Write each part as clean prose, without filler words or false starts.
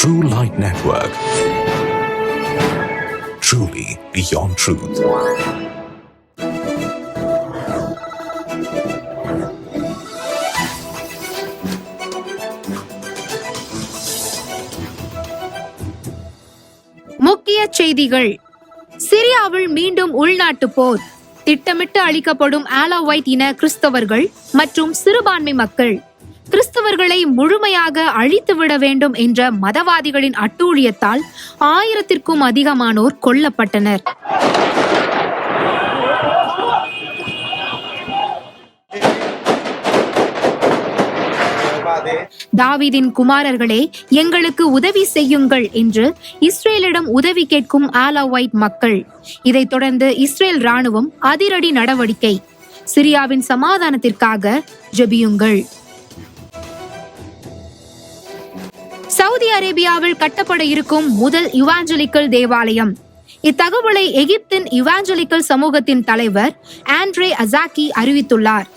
True Light Network. Truly beyond truth. முக்கிய செய்திகள். சிரியாவில் மீண்டும் உள்நாட்டு போர். திட்டமிட்டு அளிக்கப்படும் ஆலோவைட் இன கிறிஸ்தவர்கள் மற்றும் சிறுபான்மை மக்கள். கிறிஸ்தவர்களை முழுமையாக அழித்துவிட வேண்டும் என்ற மதவாதிகளின் அட்டூழியத்தால் 1000க்கும் அதிகமானோர் கொல்லப்பட்டனர். தாவீதின் குமாரர்களே, எங்களுக்கு உதவி செய்யுங்கள் என்று இஸ்ரேலிடம் உதவி கேட்கும் ஆலோவைட் மக்கள். இதைத் தொடர்ந்து இஸ்ரேல் ராணுவம் அதிரடி நடவடிக்கை. சிரியாவின் சமாதானத்திற்காக ஜெபியுங்கள். சவுதி அரேபியாவில் கட்டப்பட இருக்கும் முதல் இவாஞ்சலிக்கல் தேவாலயம். இத்தகவலை எகிப்தின் இவாஞ்சலிக்கல் சமூகத்தின் தலைவர் ஆண்ட்ரே அசாக்கி அறிவித்துள்ளார்.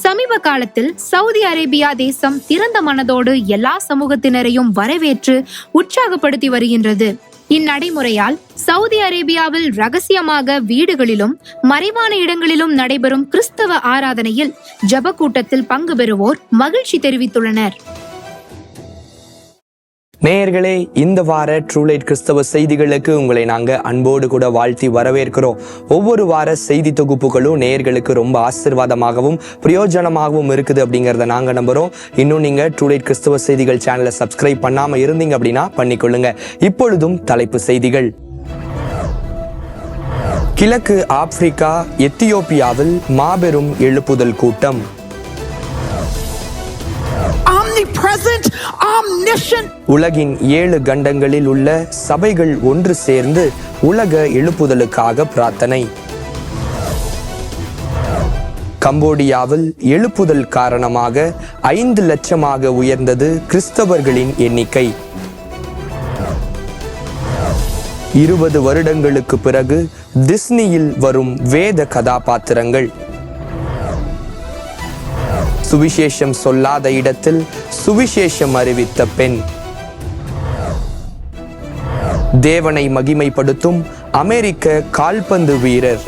சமீப காலத்தில் சவுதி அரேபியா தேசம் திறந்த மனதோடு எல்லா சமூகத்தினரையும் வரவேற்று உற்சாகப்படுத்தி வருகின்றது. இந்நடைமுறையால் சவுதி அரேபியாவில் ரகசியமாக வீடுகளிலும் மறைவான இடங்களிலும் நடைபெறும் கிறிஸ்தவ ஆராதனையில் ஜெப கூட்டத்தில் பங்கு பெறுவோர் மகிழ்ச்சி தெரிவித்துள்ளனர். நேயர்களே, இந்த வார ட்ரூலைட் கிறிஸ்தவ செய்திகளுக்கு உங்களை நாங்க அன்போடு கூட வாழ்த்தி வரவேற்கிறோம். ஒவ்வொரு வார செய்தி தொகுப்புகளும் நேயர்களுக்கு ரொம்ப ஆசீர்வாதமாகவும் பிரயோஜனமாகவும் இருக்குது அப்படிங்கறத நாங்க நம்புறோம். இன்னும் நீங்க ட்ரூலைட் கிறிஸ்தவ செய்திகள் சேனலை சப்ஸ்கிரைப் பண்ணாம இருந்தீங்க அப்படின்னா பண்ணிக்கொள்ளுங்க. இப்பொழுதும் தலைப்பு செய்திகள். கிழக்கு ஆப்பிரிக்கா எத்தியோப்பியாவில் மாபெரும் எழுப்புதல் கூட்டம். உலகின் 7 கண்டங்களில் உள்ள சபைகள் ஒன்று சேர்ந்து உலக எழுப்புதலுக்காக பிரார்த்தனை. கம்போடியாவில் எழுப்புதல் காரணமாக 5 லட்சமாக உயர்ந்தது கிறிஸ்தவர்களின் எண்ணிக்கை. 20 வருடங்களுக்கு பிறகு டிஸ்னியில் வரும் வேத கதாபாத்திரங்கள். சுவிசேஷம் சொல்லாத இடத்தில் சுவிசேஷம் அறிவித்த பெண். தேவனை மகிமைப்படுத்தும் அமெரிக்க கால்பந்து வீரர்.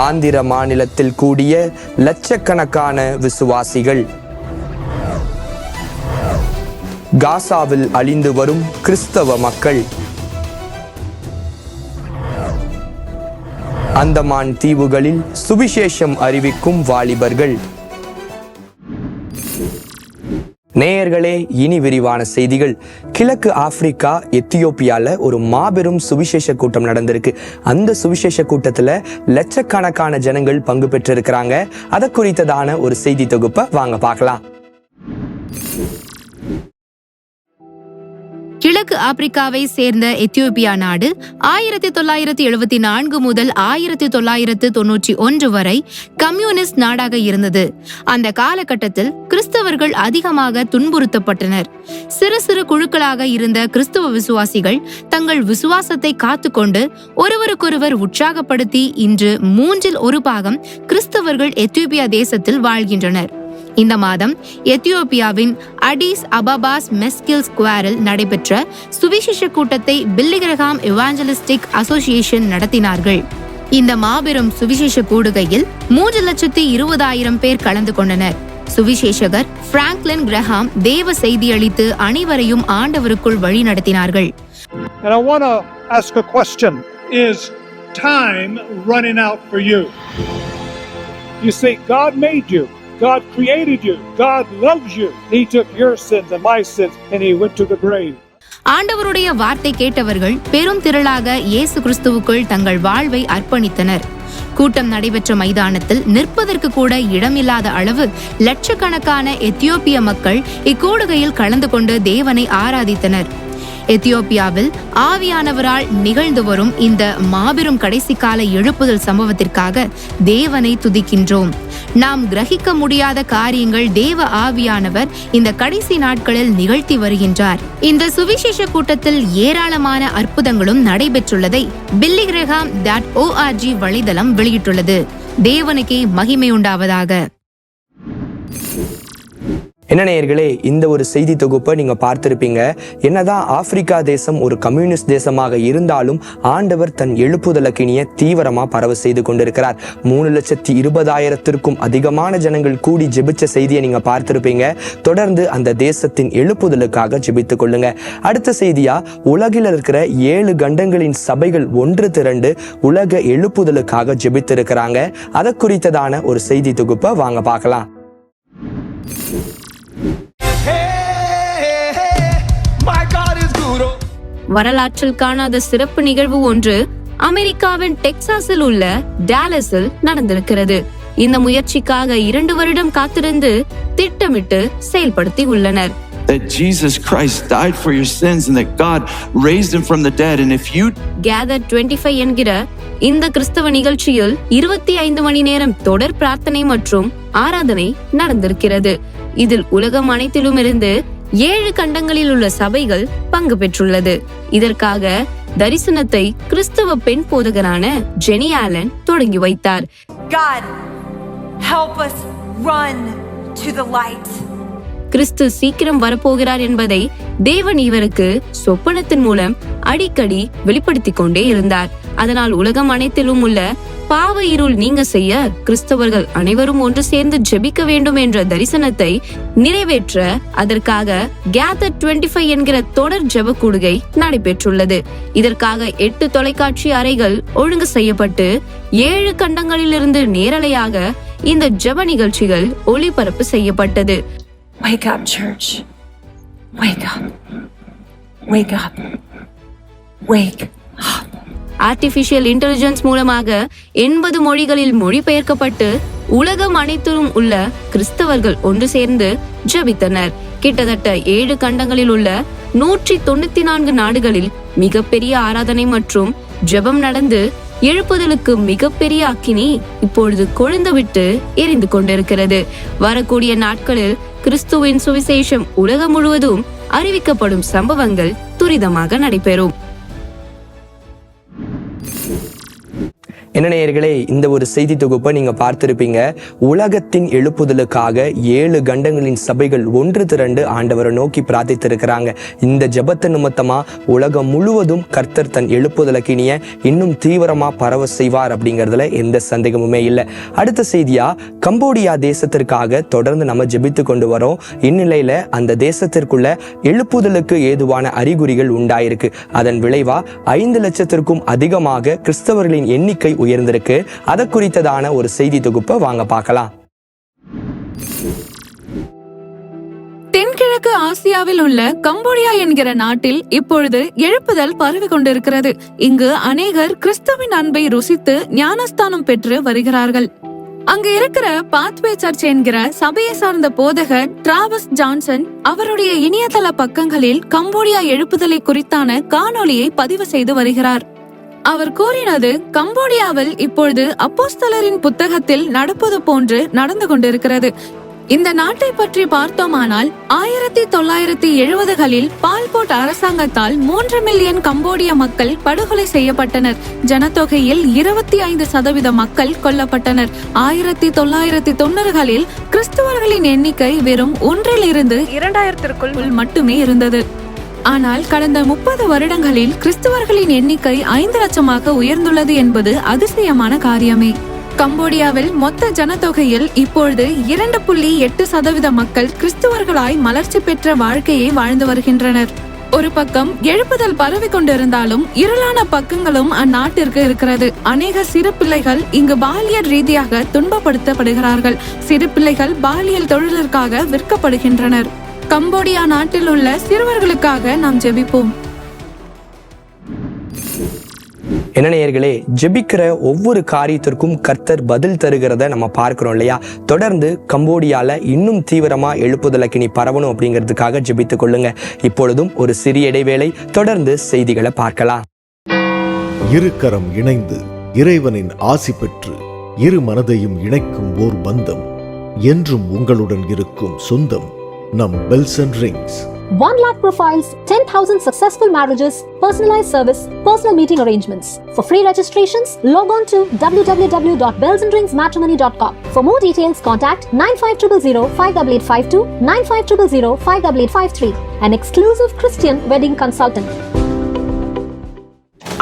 ஆந்திர மாநிலத்தில் கூடிய லட்சக்கணக்கான விசுவாசிகள். காசாவில் அழிந்து வரும் கிறிஸ்தவ மக்கள். அந்தமான் தீவுகளில் சுவிசேஷம் அறிவிக்கும் வாலிபர்கள். நேயர்களே, இனி விரிவான செய்திகள். கிழக்கு ஆப்பிரிக்கா எத்தியோப்பியால ஒரு மாபெரும் சுவிசேஷ கூட்டம் நடந்திருக்கு. அந்த சுவிசேஷ கூட்டத்துல லட்சக்கணக்கான ஜனங்கள் பங்கு பெற்றிருக்கிறாங்க. அதை குறித்ததான ஒரு செய்தி தொகுப்பை வாங்க பார்க்கலாம். கிழக்கு ஆப்பிரிக்காவை சேர்ந்த எத்தியோப்பியா நாடு 1974 முதல் 1991 வரை கம்யூனிஸ்ட் நாடாக இருந்தது. அந்த காலகட்டத்தில் கிறிஸ்தவர்கள் அதிகமாக துன்புறுத்தப்பட்டனர். சிறு சிறு குழுக்களாக இருந்த கிறிஸ்தவ விசுவாசிகள் தங்கள் விசுவாசத்தை காத்துக்கொண்டு ஒருவருக்கொருவர் உற்சாகப்படுத்தி இன்று 1/3 கிறிஸ்தவர்கள் எத்தியோப்பியா தேசத்தில் வாழ்கின்றனர். இந்த மாதம் எத்தியோப்பியாவின் அடிஸ் அபாபாஸ் மெஸ்கில் ஸ்கொயரில் நடைபெற்ற சுவிசேஷ கூட்டத்தை பில்லி கிரஹாம் எவாஞ்சலிஸ்டிக் அசோசியேஷன் நடத்தினார்கள். இந்த மாபெரும் சுவிசேஷ கூடுகையில் 3,20,000 பேர் கலந்து கொண்டனர். சுவிசேஷகர் பிராங்க்லின் கிரஹாம் தேவ செய்தி அளித்து அனைவரையும் ஆண்டவருக்குள் வழி நடத்தினார்கள். And I want to ask a question. Is time running out for you? You see, God made you. God created you. God loves you. He took your sins and my sins and he went to the grave. ஆண்டவருடைய வார்த்தை கேட்டவர்கள் பெரும் திரளாக இயேசு கிறிஸ்துவுக்குள் தங்கள் வாழ்வை அர்ப்பணித்தனர். கூட்டம் நடைபெற்ற மைதானத்தில் நிற்பதற்கு கூட இடமில்லாத அளவு லட்சக்கணக்கான எத்தியோப்பிய மக்கள் இக்கூடுகையில் கலந்து கொண்டு தேவனை ஆராதித்தனர். எத்தியோப்பியாவில் ஆவியானவரால் நிகழ்ந்து வரும் இந்த மாபெரும் கடைசி கால எழுப்புதல் சம்பவத்திற்காக தேவனை துதிக்கின்றோம். நாம் கிரகிக்க முடியாத காரியங்கள் தேவ ஆவியானவர் இந்த கடைசி நாட்களில் நிகழ்த்தி வருகின்றார். இந்த சுவிசேஷ கூட்டத்தில் ஏராளமான அற்புதங்களும் நடைபெற்றுள்ளதை billygraham.org வலைதளம் வெளியிட்டுள்ளது. தேவனுக்கே மகிமை உண்டாவதாக. என்ன நேயர்களே, இந்த ஒரு செய்தி தொகுப்பை நீங்க பார்த்திருப்பீங்க. என்னதான் ஆப்பிரிக்கா தேசம் ஒரு கம்யூனிஸ்ட் தேசமாக இருந்தாலும் ஆண்டவர் தன் எழுப்புதல் அக்கினியை தீவிரமா பரவ செய்து கொண்டிருக்கிறார். 3,20,000 அதிகமான ஜனங்கள் கூடி ஜெபிச்ச செய்தியை நீங்க பார்த்திருப்பீங்க. தொடர்ந்து அந்த தேசத்தின் எழுப்புதலுக்காக ஜெபித்துக் கொள்ளுங்க. அடுத்த செய்தியா, உலகில் இருக்கிற 7 கண்டங்களின் சபைகள் ஒன்று திரண்டு உலக எழுப்புதலுக்காக ஜெபித்திருக்கிறாங்க. அதை குறித்ததான ஒரு செய்தி தொகுப்பை வாங்க பார்க்கலாம். வரலாற்றில் காணாத சிறப்பு நிகழ்வு ஒன்று அமெரிக்காவின் டெக்சாஸில் உள்ள டாலஸில் நடந்திருக்கிறது. இந்த முயற்சிக்காக 2 வருடம் காத்திருந்து திட்டமிட்டு செயல்படுத்தி உள்ளனர். That Jesus Christ died for your sins and that God raised him from the dead. And if you Gather 25 என்கிற இந்த கிறிஸ்தவ நிகழ்ச்சியில் 25 மணி நேரம் தொடர் பிரார்த்தனை மற்றும் ஆராதனை நடந்திருக்கிறது. இதில் உலகம் அனைத்திலும் இருந்து 7 கண்டங்களில் உள்ள சபைகள் பங்கு பெற்றுள்ளது. இதற்காக தரிசனத்தை கிறிஸ்தவ பெண் போதகரான ஜெனி ஆலன் தொடங்கி வைத்தார். God, help us run to the light. கிறிஸ்து சீக்கிரம் வரப்போகிறார் என்பதை தேவன் இவருக்கு சொப்பனத்தின் மூலம் அடிக்கடி வெளிப்படுத்திக் கொண்டே இருந்தார். அதனால் உலகம் அனைத்திலும் உள்ள பாவ இருள் நீங்க செய்ய கிறிஸ்தவர்கள் அனைவரும் ஒன்று சேர்ந்து ஜெபிக்க வேண்டும் என்ற தரிசனத்தை நிறைவேற்ற அதற்காக Gather 25 என்கிற தொடர் ஜெப கூடுகை நடைபெற்றுள்ளது. இதற்காக 8 தொலைக்காட்சி அறைகள் ஒழுங்கு செய்யப்பட்டு 7 கண்டங்களிலிருந்து நேரலையாக இந்த ஜெப நிகழ்ச்சிகள் ஒளிபரப்பு செய்யப்பட்டது. Wake up, church. Wake up. Wake up. Wake up. Artificial intelligence மூலமாக 80 மொழிகளில் மொழிபெயர்க்கப்பட்டு உலகம் அனைத்திலும் உள்ள கிறிஸ்தவர்கள் ஒன்று சேர்ந்து ஜெபித்தனர். கிட்டத்தட்ட 7 கண்டங்களில் உள்ள 194 நாடுகளில் மிகப்பெரிய ஆராதனை மற்றும் ஜெபம் நடந்து எழுப்புதலுக்கு மிகப்பெரிய அக்கினி இப்பொழுது கொழுந்து விட்டு எரிந்து கொண்டிருக்கிறது. வரக்கூடிய நாட்களில் கிறிஸ்துவின் சுவிசேஷம் உலகம் முழுவதும் அறிவிக்கப்படும் சம்பவங்கள் துரிதமாக நடைபெறும். என்ன நேயர்களே, இந்த ஒரு செய்தி தொகுப்பை நீங்க பார்த்திருப்பீங்க. உலகத்தின் எழுப்புதலுக்காக 7 கண்டங்களின் சபைகள் ஒன்று திரண்டு ஆண்டவரை நோக்கி பிரார்த்தித்திருக்கிறாங்க. இந்த ஜெபத்து நிமித்தமா உலகம் முழுவதும் கர்த்தர் தன் எழுப்புதல் அக்கினியை இன்னும் தீவிரமா பரவ செய்வார் அப்படிங்கிறதுல எந்த சந்தேகமுமே இல்லை. அடுத்த செய்தியா, கம்போடியா தேசத்திற்காக தொடர்ந்து நம்ம ஜெபித்து கொண்டு வரோம். இந்நிலையில அந்த தேசத்திற்குள்ள எழுப்புதலுக்கு ஏதுவான அறிகுறிகள் உண்டாயிருக்கு. அதன் விளைவா 5 லட்சத்திற்கும் அதிகமாக கிறிஸ்தவர்களின் எண்ணிக்கை உயர்ந்திருக்கு. அதை குறித்ததான ஒரு செய்தி தொகுப்பை வாங்க பார்க்கலாம். தென்கிழக்கு ஆசியாவில் உள்ள கம்போடியா என்கிற நாட்டில் இப்பொழுது எழுப்புதல் பரவி கொண்டிருக்கிறது. இங்கு அநேகர் கிறிஸ்துவின் அன்பை ருசித்து ஞானஸ்தானம் பெற்று வருகிறார்கள். அங்கு இருக்கிற பாத்வே சர்ச் என்கிற சபையை சார்ந்த போதகர் டிராவஸ் ஜான்சன் அவருடைய இணையதள பக்கங்களில் கம்போடியா எழுப்புதலை குறித்தான காணொளியை பதிவு செய்து வருகிறார். அவர் கூறினது, கம்போடியாவில் இப்பொழுது அப்போஸ்தலரின் புத்தகத்தில் நடப்பது போன்று நடந்து கொண்டிருக்கிறது. இந்த நாட்டை பற்றி பார்த்தோமானால் 1970களில் பால்போட் அரசாங்கத்தால் 3 மில்லியன் கம்போடிய மக்கள் படுகொலை செய்யப்பட்டனர். ஜனத்தொகையில் 25% மக்கள் கொல்லப்பட்டனர். 1990களில் கிறிஸ்தவர்களின் எண்ணிக்கை வெறும் 1 to 2000 மட்டுமே இருந்தது. ஆனால் கடந்த 30 வருடங்களில் கிறிஸ்தவர்களின் எண்ணிக்கை 5 லட்சமாக உயர்ந்துள்ளது என்பது அதிசயமான காரியமே. கம்போடியாவில் மொத்த ஜனத்தொகையில் இப்பொழுது 2.8% மக்கள் கிறிஸ்தவர்களாய் மலர்ச்சி பெற்ற வாழ்க்கையை வாழ்ந்து வருகின்றனர். ஒரு பக்கம் எழுப்புதல் பரவி கொண்டிருந்தாலும் இருளான பக்கங்களும் அந்நாட்டிற்கு இருக்கிறது. அநேக சிறு பிள்ளைகள் இங்கு பாலியல் ரீதியாக துன்பப்படுத்தப்படுகிறார்கள். சிறு பிள்ளைகள் பாலியல் தொழிலுக்காக விற்கப்படுகின்றனர். கம்போடியா நாட்டில் உள்ள சிறுவர்களுக்காக நாம் ஜெபிப்போம். என்ன நேயர்களே, ஜெபிக்கிற ஒவ்வொரு காரியத்திற்கும் கர்த்தர் பதில் தருகிறத நம்ம பார்க்கிறோம் இல்லையா? தொடர்ந்து கம்போடியால இன்னும் தீவிரமா எழுப்புதல் அக்கினி பரவணும் அப்படிங்கிறதுக்காக ஜெபித்துக் கொள்ளுங்க. இப்பொழுதும் ஒரு சிறிய இடைவேளை, தொடர்ந்து செய்திகளை பார்க்கலாம். இருக்கரம் இணைந்து இறைவனின் ஆசி பெற்று இரு மனதையும் இணைக்கும் ஓர் பந்தம் என்றும் உங்களுடன் இருக்கும் சொந்தம் நம் bells and rings. 1 lakh profiles, 10,000 successful marriages, personalized service, personal meeting arrangements. For free registrations, log on to www.bellsandringsmatrimony.com. For more details, contact 9500 5852, 9500 5853, an exclusive Christian wedding consultant.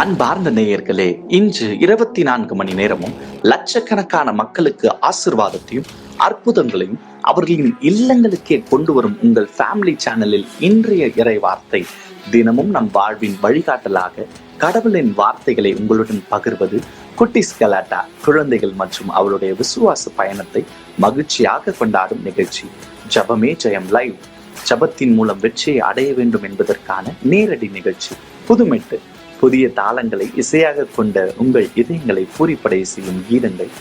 அன்பார்ந்த நேயர்களே, இன்று 24 மணி நேரமும் லட்சக்கணக்கான மக்களுக்கு ஆசீர்வாதத்தையும் அற்புதங்களையும் அவர்களின் இல்லங்களுக்கே கொண்டு வரும் உங்கள் ஃபேமிலி சேனலில் இன்றைய இறை வார்த்தை தினமும் நம் வாழ்வின் வழிகாட்டலாக கடவுளின் வார்த்தைகளை உங்களுடன் பகிர்வது குட்டிஸ் கலாட்டா. குழந்தைகள் மற்றும் அவருடைய விசுவாச பயணத்தை மகிழ்ச்சியாக கொண்டாடும் நிகழ்ச்சி ஜபமே ஜெயம் லைவ். ஜபத்தின் மூலம் வெற்றியை அடைய வேண்டும் என்பதற்கான நேரடி நிகழ்ச்சி. புதுமெட்டு புதிய தாளங்களை இசையாக கொண்ட உங்கள் இதயங்களை பூரிப்படைய செய்யும் கீதங்கள்.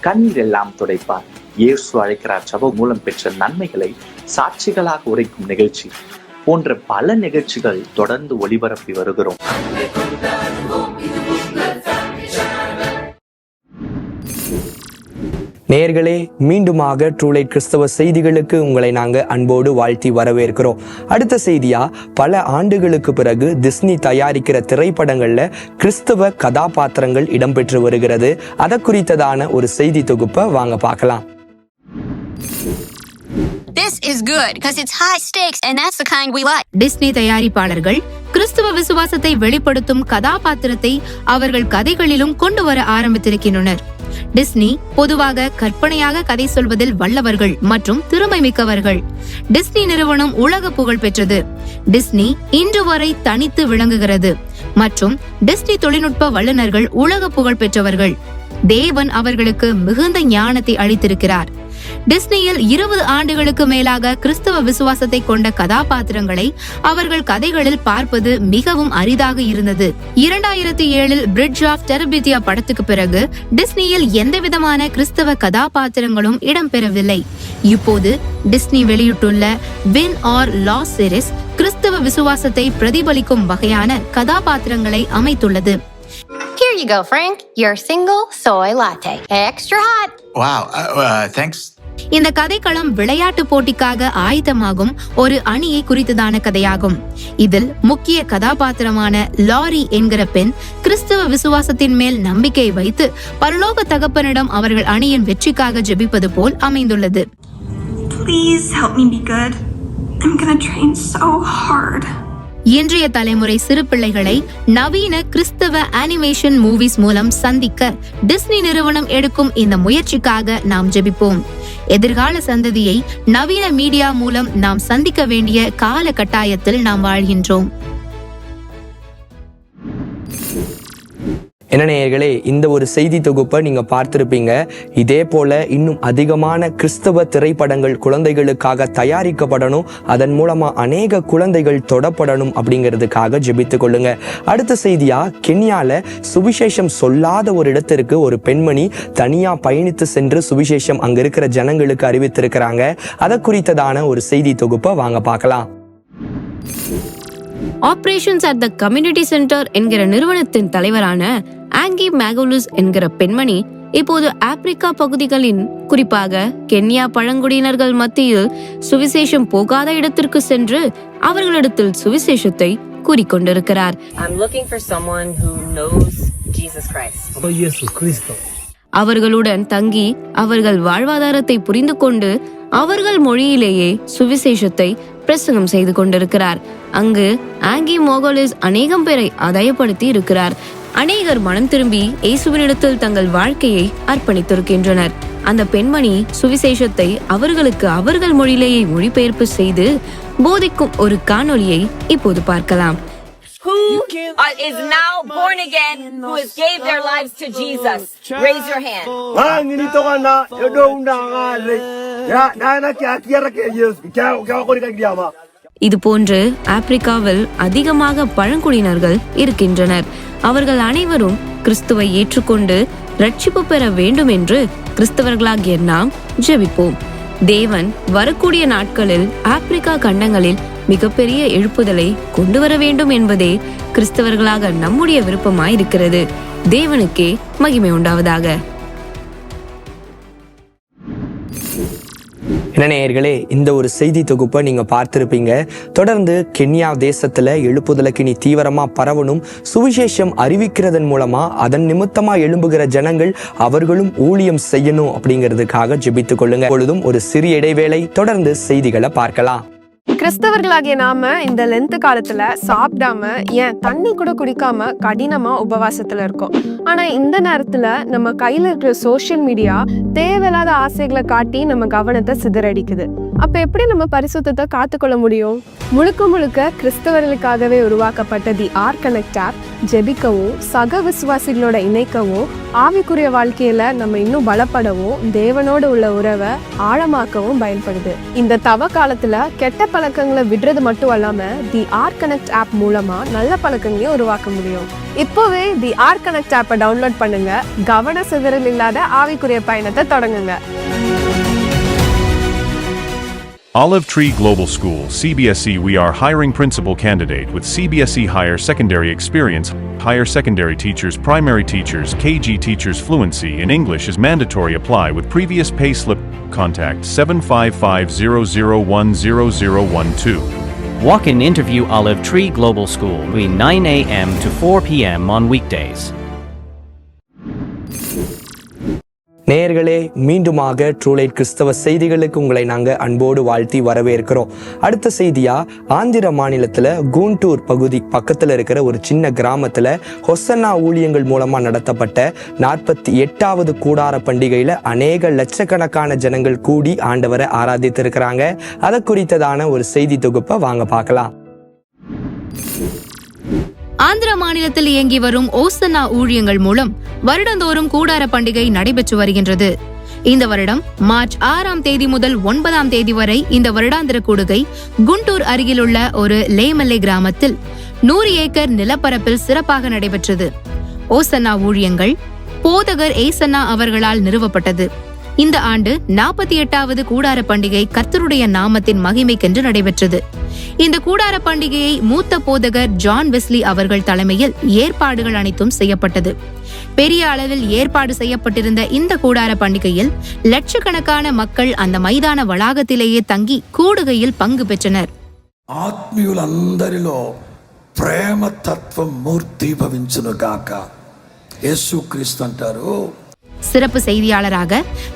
கண்ணீர் எல்லாம் துடைப்பார் இயேசு அழைக்கிறார் ஜபம் மூலம் பெற்ற நன்மைகளை சாட்சிகளாக உரைக்கும் நிகழ்ச்சி போன்ற பல நிகழ்ச்சிகள் தொடர்ந்து ஒளிபரப்பி வருகிறோம். நேயர்களே, மீண்டுமாக ட்ரூலைட் கிறிஸ்தவ செய்திகளுக்கு உங்களை நாங்கள் அன்போடு வாழ்த்தி வரவேற்கிறோம். அடுத்த செய்தியா, பல ஆண்டுகளுக்கு பிறகு டிஸ்னி தயாரிக்கிற திரைப்படங்கள்ல கிறிஸ்தவ கதாபாத்திரங்கள் இடம்பெற்று வருகிறது. அதை குறித்ததான ஒரு செய்தி தொகுப்பை வாங்க பார்க்கலாம். This is good because it's high stakes and that's the kind we like. Disney தயாரிப்பாளர்கள் கிறிஸ்தவ விசுவாசத்தை வெளிப்படுத்தும் கதாபாத்திரத்தை அவர்கள் கதைகளிலும் கொண்டு வர ஆரம்பித்திருக்கின்றனர். டிஸ்னி பொதுவாக கற்பனையாக கதை சொல்வதில் வல்லவர்கள் மற்றும் திறமை மிக்கவர்கள். டிஸ்னி நிறுவனம் உலக புகழ் பெற்றது. டிஸ்னி இன்று வரை தனித்து விளங்குகிறது மற்றும் டிஸ்னி தொழில்நுட்ப வல்லுநர்கள் உலக புகழ் பெற்றவர்கள். தேவன் அவர்களுக்கு மிகுந்த ஞானத்தை அளித்திருக்கிறார். டிஸ்னியில் 20 ஆண்டுகளுக்கு மேலாக கிறிஸ்தவ விசுவாசத்தை கொண்ட கதாபாத்திரங்களை அவர்கள் கதைகளில் பார்ப்பது மிகவும் அரிதாக இருந்தது. 2007 பிரிட்ஜ் ஆஃப் டெரபித்தியா படத்துக்கு பிறகு டிஸ்னியில் எந்தவிதமான கிறிஸ்தவ கதாபாத்திரங்களும் இடம்பெறவில்லை. இப்போது டிஸ்னி வெளியிட்டுள்ள வின் ஆர் லாஸ் சீரிஸ் கிறிஸ்தவ விசுவாசத்தை பிரதிபலிக்கும் வகையான கதாபாத்திரங்களை அமைத்துள்ளது. Here you go, Frank. Your single soy latte. Extra hot. Wow, thanks. இந்த கதைக்களம் விளையாட்டு போட்டிக்காக ஆயத்தமாகும் ஒரு அணியை குறித்ததான கதையாகும். இதில் முக்கிய கதாபாத்திரமான லாரி என்கிற பெண் கிறிஸ்தவ விசுவாசத்தின் மேல் நம்பிக்கை வைத்து பரலோக தகப்பனிடம் அவர்கள் அணியின் வெற்றிக்காக ஜெபிப்பது போல் அமைந்துள்ளது. Please help me be good. I'm gonna train so hard. இன்றைய தலைமுறை சிறு பிள்ளைகளை நவீன கிறிஸ்தவ அனிமேஷன் மூவிஸ் மூலம் சந்திக்க டிஸ்னி நிறுவனம் எடுக்கும் இந்த முயற்சிக்காக நாம் ஜெபிப்போம். எதிர்கால சந்ததியை நவீன மீடியா மூலம் நாம் சந்திக்க வேண்டிய கால கட்டாயத்தில் நாம் வாழ்கின்றோம். என்ன நேயர்களே, இந்த ஒரு செய்தி தொகுப்பை நீங்க பார்த்திருப்பீங்க. இதே போல இன்னும் அதிகமான கிறிஸ்தவ திரைப்படங்கள் குழந்தைகளுக்காக தயாரிக்கப்படணும், அதன் மூலமா அநேக குழந்தைகள் தொடப்படணும் அப்படிங்கிறதுக்காக ஜெபித்து கொள்ளுங்க. அடுத்த செய்தியா, கென்யால சுவிசேஷம் சொல்லாத ஒரு இடத்திற்கு ஒரு பெண்மணி தனியா பயணித்து சென்று சுவிசேஷம் அங்க இருக்கிற ஜனங்களுக்கு அறிவித்திருக்கிறாங்க. அதை குறித்ததான ஒரு செய்தி தொகுப்பை வாங்க பார்க்கலாம். Operations at the community centre என்கிற நிறுவனத்தின் தலைவரான ஆங்கி மேகோலுஸ் என்கிற பெண்மணி இப்போது ஆப்பிரிக்கா பகுதிகளின் குறிப்பாக கென்யா பழங்குடியினர்கள் மத்தியில் சுவிசேஷம் போகாத இடத்திற்கு சென்று அவர்களிடத்தில் சுவிசேஷத்தை கூறிக்கொண்டிருக்கிறார். அவர்களுடன் தங்கி அவர்கள் வாழ்வாதாரத்தை புரிந்து கொண்டு அவர்கள் மொழியிலேயே சுவிசேஷத்தை பிரசங்கம் செய்து கொண்டிருக்கிறார். அங்கு ஆங்கி மோகோலிஸ் அநேகம் பேரை ஆதாயப்படுத்தி இருக்கிறார். அநேகர் மனம் திரும்பி இயேசுவினிடத்தில் தங்கள் வாழ்க்கையை அர்ப்பணித்திருக்கின்றனர். அந்த பெண்மணி சுவிசேஷத்தை அவர்களுக்கு அவர்கள் மொழியிலேயே மொழிபெயர்ப்பு செய்து போதிக்கும் ஒரு காணொளியை இப்போது பார்க்கலாம். Who is now born again, who has gave their lives to Jesus? Raise your hand. இது போன்று ஆப்பிரிக்காவில் அதிகமாக பழங்குடியினர்கள் இருக்கின்றனர். அவர்கள் அனைவரும் கிறிஸ்துவை ஏற்றுக்கொண்டு ரட்சிப்பு பெற வேண்டும் என்று கிறிஸ்தவர்களாகிய நாம் ஜெபிப்போம். தேவன் வரக்கூடிய நாட்களில் ஆப்பிரிக்கா கண்டங்களில் மிகப்பெரிய எழுப்புதலை கொண்டு வர வேண்டும் என்பதே கிறிஸ்தவர்களாக நம்முடைய விருப்பமாயிருக்கிறது. தேவனுக்கே மகிமை உண்டாவதாக. என்ன நேயர்களே, இந்த ஒரு செய்தி தொகுப்பை நீங்க பார்த்திருப்பீங்க. தொடர்ந்து கென்யா தேசத்துல எழுப்புதலுக்கு நீ தீவிரமா பரவணும், சுவிசேஷம் அறிவிக்கிறதன் மூலமா அதன் நிமித்தமா எழும்புகிற ஜனங்கள் அவர்களும் ஊழியம் செய்யணும் அப்படிங்கிறதுக்காக ஜெபித்துக் கொள்ளுங்க. பொழுதும் ஒரு சிறிய இடைவேளை, தொடர்ந்து செய்திகளை பார்க்கலாம். கிறிஸ்தவர்களாகிய நாம இந்த லென்த் காலத்துல சாப்பிடாம, ஏன் தண்ணி கூட குடிக்காம கடினமா உபவாசத்துல இருக்கோம். ஆனா இந்த நேரத்துல நம்ம கையில இருக்கிற சோசியல் மீடியா தேவையில்லாத ஆசைகளை காட்டி நம்ம கவனத்தை சிதறடிக்குது. அப்ப எப்படி நம்ம பரிசுத்தத்தை காத்துக்கொள்ள முடியும்? முழுக்க முழுக்க கிறிஸ்தவர்களுக்காகவே உருவாக்கப்பட்ட தி ஆர் கனெக்ட் ஆப் ஜெபிக்கவும், சக விசுவாசிகளோட இணைக்கவும், ஆவிக்குரிய வாழ்க்கையில நம்ம இன்னும் பலப்படவும், தேவனோட உள்ள உறவை ஆழமாக்கவும் பயன்படுது. இந்த தவ காலத்துல கெட்ட பழக்கங்களை விடுறது மட்டும் அல்லாம தி ஆர் கனெக்ட் ஆப் மூலமா நல்ல பழக்கங்களையும் உருவாக்க முடியும். இப்போவே தி ஆர் கனெக்ட் ஆப்பை டவுன்லோட் பண்ணுங்க. கவன சிதறல் இல்லாத ஆவிக்குரிய பயணத்தை தொடங்குங்க. Olive Tree Global School, CBSE. We are hiring principal candidate with CBSE higher secondary experience. Higher secondary teachers, primary teachers, KG teachers. Fluency in English is mandatory. Apply with previous payslip. Contact 7550010012. Walk-in interview. Olive Tree Global School between 9 a.m. to 4 p.m. on weekdays. நேயர்களே, மீண்டுமாக ட்ரூலைட் கிறிஸ்தவ செய்திகளுக்கு உங்களை நாங்கள் அன்போடு வாழ்த்தி வரவேற்கிறோம். அடுத்த செய்தியா, ஆந்திர மாநிலத்தில் கூண்டூர் பகுதி பக்கத்தில் இருக்கிற ஒரு சின்ன கிராமத்தில் ஹொசன்னா ஊழியங்கள் மூலமாக நடத்தப்பட்ட 48வது கூடார பண்டிகையில் அநேக லட்சக்கணக்கான ஜனங்கள் கூடி ஆண்டவரை ஆராதித்திருக்கிறாங்க. அதை குறித்ததான ஒரு செய்தி தொகுப்பை வாங்க பார்க்கலாம். ஆந்திர மாநிலத்தில் இயங்கி வரும் ஓசன்னா ஊழியங்கள் மூலம் வருடந்தோறும் கூடார பண்டிகை நடைபெற்று வருகின்றது. இந்த வருடம் மார்ச் 6ஆம் தேதி முதல் 9ஆம் தேதி வரை இந்த வருடாந்திர கூடுகை குண்டூர் அருகிலுள்ள ஒரு லேமல்லே கிராமத்தில் 100 ஏக்கர் நிலப்பரப்பில் சிறப்பாக நடைபெற்றது. ஓசன்னா ஊழியங்கள் போதகர் ஏசன்னா அவர்களால் நிறுவப்பட்டது. இந்த ஆண்டு 48வது கூடார பண்டிகை கர்த்தருடைய நாமத்தின் மகிமைக்கென்று நடைபெற்றது. இந்த கூடார பண்டிகையை மூத்த போதகர் ஜான் வெஸ்லி அவர்கள் தலைமையில் ஏற்பாடுகள் அனைத்தும் செய்யப்பட்டது. பெரிய அளவில் ஏற்பாடு செய்யப்பட்டிருந்த இந்த கூடார பண்டிகையில் லட்சக்கணக்கான மக்கள் அந்த மைதான வளாகத்திலேயே தங்கி கூடுகையில் பங்கு பெற்றனர். ఆత్మీయులందరిలో ప్రేమ తత్వం మూర్తి భవించును గాక. యేసుక్రీస్తు అంటారు. சிறப்பு செய்தியாளராக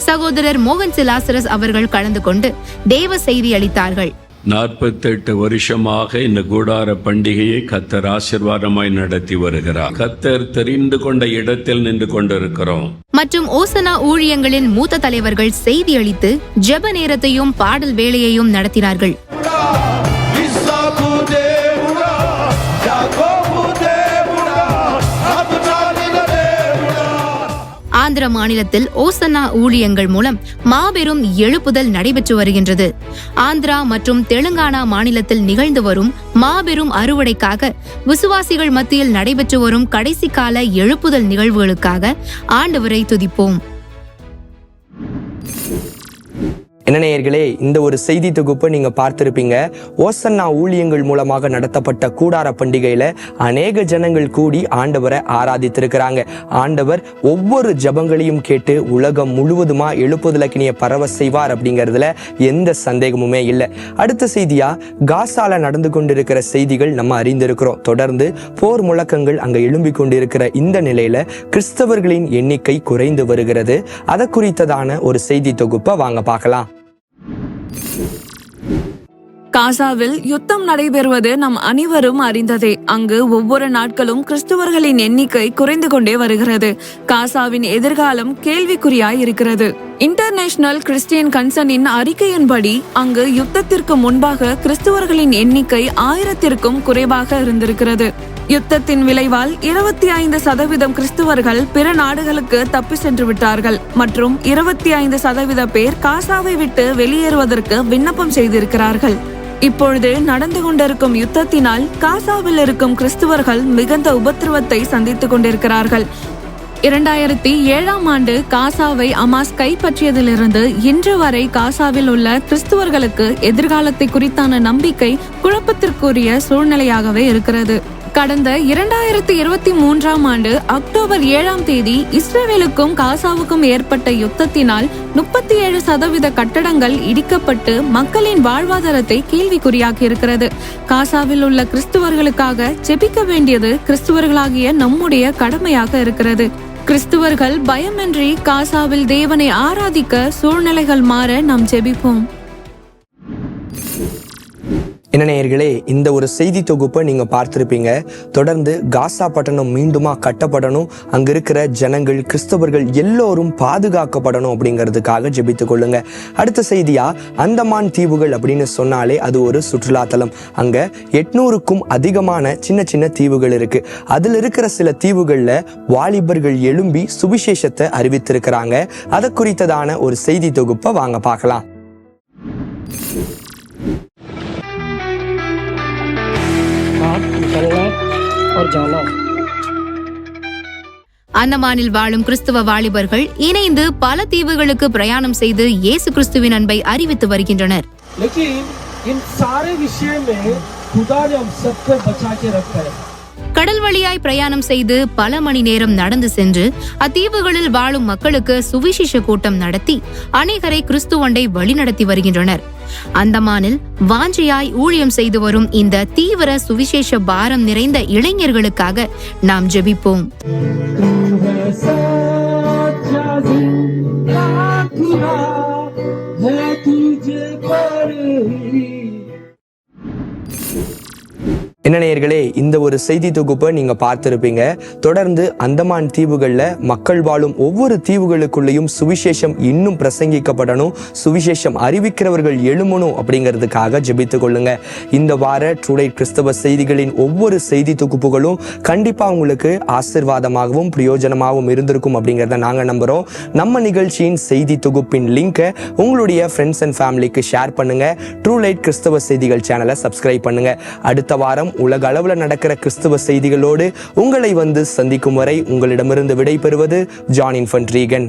சகோதரர் மோகன் சிலாசரஸ் அவர்கள் கலந்து கொண்டு தேவ செய்தி அளித்தார்கள். 48 வருஷமாக இந்த கூடார பண்டிகையை கர்த்தர் ஆசீர்வாதமாய் நடத்தி வருகிறார். கர்த்தர் தெரிந்து கொண்ட இடத்தில் நின்று கொண்டிருக்கிறோம். மற்றும் ஓசனா ஊழியங்களின் மூத்த தலைவர்கள் செய்தி அளித்து ஜெப நேரத்தையும் பாடல் வேளையையும் நடத்தினார்கள். ஆந்திர மாநிலத்தில் ஓசன்னா ஊழியங்கள் மூலம் மாபெரும் எழுப்புதல் நடைபெற்று வருகின்றது. ஆந்திரா மற்றும் தெலுங்கானா மாநிலத்தில் நிகழ்ந்து வரும் மாபெரும் அறுவடைக்காக விசுவாசிகள் மத்தியில் நடைபெற்று வரும் கடைசி கால எழுப்புதல் நிகழ்வுகளுக்காக ஆண்டவரை துதிப்போம். என்ன நேயர்களே, இந்த ஒரு செய்தி தொகுப்பை நீங்க பார்த்திருப்பீங்க. ஓசன்னா ஊழியங்கள் மூலமாக நடத்தப்பட்ட கூடார பண்டிகையில அநேக ஜனங்கள் கூடி ஆண்டவரை ஆராதித்திருக்கிறாங்க. ஆண்டவர் ஒவ்வொரு ஜபங்களையும் கேட்டு உலகம் முழுவதுமா எழுப்புதலக்கினிய பரவ செய்வார் அப்படிங்கிறதுல எந்த சந்தேகமுமே இல்லை. அடுத்த செய்தியா, காசால நடந்து கொண்டிருக்கிற செய்திகள் நம்ம அறிந்திருக்கிறோம். தொடர்ந்து போர் முழக்கங்கள் அங்க எழும்பிக் கொண்டிருக்கிற இந்த நிலையில கிறிஸ்தவர்களின் எண்ணிக்கை குறைந்து வருகிறது. அதை குறித்ததான ஒரு செய்தி தொகுப்பை வாங்க பார்க்கலாம். காசாவில் யுத்தம் நடைபெறுவது நம் அனைவரும் அறிந்ததே. அங்கு ஒவ்வொரு நாட்களும் கிறிஸ்துவர்களின் எண்ணிக்கை குறைந்து கொண்டே வருகிறது. காசாவின் எதிர்காலம் கேள்விக்குறியாய் இருக்கிறது. இன்டர்நேஷனல் கிறிஸ்டியன் கன்சர்னின் அறிக்கையின்படி அங்கு யுத்தத்திற்கு முன்பாக கிறிஸ்துவர்களின் எண்ணிக்கை 1000க்கும் குறைவாக இருந்திருக்கிறது. யுத்தத்தின் விளைவால் 25% கிறிஸ்துவர்கள் பிற நாடுகளுக்கு தப்பி சென்று விட்டார்கள் மற்றும் 25% பேர் காசாவை விட்டு வெளியேறுவதற்கு விண்ணப்பம் செய்திருக்கிறார்கள். இப்பொழுது நடந்து கொண்டிருக்கும் யுத்தத்தினால் காசாவில் இருக்கும் கிறிஸ்துவர்கள் மிகுந்த உபத்திரவத்தை சந்தித்துக் கொண்டிருக்கிறார்கள். 2007ஆம் ஆண்டு காசாவை அமாஸ் கைப்பற்றியதிலிருந்து இன்று வரை காசாவில் உள்ள கிறிஸ்துவர்களுக்கு எதிர்காலத்தை குறித்தான நம்பிக்கை குழப்பத்திற்குரிய சூழ்நிலையாகவே இருக்கிறது. கடந்த 2023ஆம் ஆண்டு அக்டோபர் 7ஆம் தேதி இஸ்ரேலுக்கும் காசாவுக்கும் ஏற்பட்ட யுத்தத்தினால் 37% கட்டடங்கள் இடிக்கப்பட்டு மக்களின் வாழ்வாதாரத்தை கேள்விக்குறியாக்கி இருக்கிறது. காசாவில் உள்ள கிறிஸ்துவர்களுக்காக ஜெபிக்க வேண்டியது கிறிஸ்துவர்களாகிய நம்முடைய கடமையாக இருக்கிறது. கிறிஸ்துவர்கள் பயமின்றி காசாவில் தேவனை ஆராதிக்க சூழ்நிலைகள் மாற நாம் ஜெபிப்போம். என்ன நேயர்களே, இந்த ஒரு செய்தி தொகுப்பை நீங்க பார்த்திருப்பீங்க. தொடர்ந்து காசா பட்டணம் மீண்டுமா கட்டப்படணும், அங்க இருக்கிற ஜனங்கள் கிறிஸ்தவர்கள் எல்லோரும் பாதுகாக்கப்படணும் அப்படிங்கிறதுக்காக ஜெபித்துக் கொள்ளுங்க. அடுத்த செய்தியா, அந்தமான் தீவுகள் அப்படின்னு சொன்னாலே அது ஒரு சுற்றுலாத்தலம். அங்க 800க்கும் அதிகமான சின்ன சின்ன தீவுகள் இருக்கு. அதுல இருக்கிற சில தீவுகள்ல வாலிபர்கள் எழும்பி சுவிசேஷத்தை அறிவித்திருக்கிறாங்க. அதை குறித்ததான ஒரு செய்தி தொகுப்பை வாங்க பார்க்கலாம். அந்தமானில் வாழும் கிறிஸ்துவ வாலிபர்கள் இணைந்து பல தீவுகளுக்கு பிரயாணம் செய்து இயேசு கிறிஸ்துவின் அன்பை அறிவித்து வருகின்றனர். கடல் வழியாய் பிரயாணம் செய்து பல மணி நேரம் நடந்து சென்று அத்தீவுகளில் வாழும் மக்களுக்கு சுவிசேஷ கூட்டம் நடத்தி அநேகரை கிறிஸ்துவண்டை வழிநடத்தி வருகின்றனர். அந்தமானில் வாஞ்சையாய் ஊழியம் செய்து வரும் இந்த தீவிர சுவிசேஷ பாரம் நிறைந்த இளைஞர்களுக்காக நாம் ஜெபிப்போம். என்ன நேயர்களே, இந்த ஒரு செய்தி தொகுப்பை நீங்க பார்த்திருப்பீங்க. தொடர்ந்து அந்தமான் தீவுகள்ல மக்கள் வாழும் ஒவ்வொரு தீவுகளுக்குள்ளேயும் சுவிசேஷம் இன்னும் பிரசங்கிக்கப்படணும், சுவிசேஷம் அறிவிக்கிறவர்கள் எழுமணும் அப்படிங்கிறதுக்காக ஜெபித்துக் கொள்ளுங்க. இந்த வார ட்ரூ கிறிஸ்தவ செய்திகளின் ஒவ்வொரு செய்தி தொகுப்புகளும் கண்டிப்பா உங்களுக்கு ஆசீர்வாதமாகவும் பிரயோஜனமாகவும் இருந்திருக்கும் அப்படிங்கிறத நாங்க நம்புறோம். நம்ம நிகழ்ச்சியின் செய்தி தொகுப்பின் லிங்கை உங்களுடைய ஃப்ரெண்ட்ஸ் அண்ட் ஃபேமிலிக்கு ஷேர் பண்ணுங்க. ட்ரூ லைட் கிறிஸ்தவ செய்திகள் சேனலை சப்ஸ்கிரைப் பண்ணுங்க. அடுத்த வாரம் உலக அளவில் நடக்கிற கிறிஸ்துவ செய்திகளோடு உங்களை வந்து சந்திக்கும் வரை உங்களிடமிருந்து விடை பெறுவது ஜான் இன்ஃபன்ட் ரீகன்.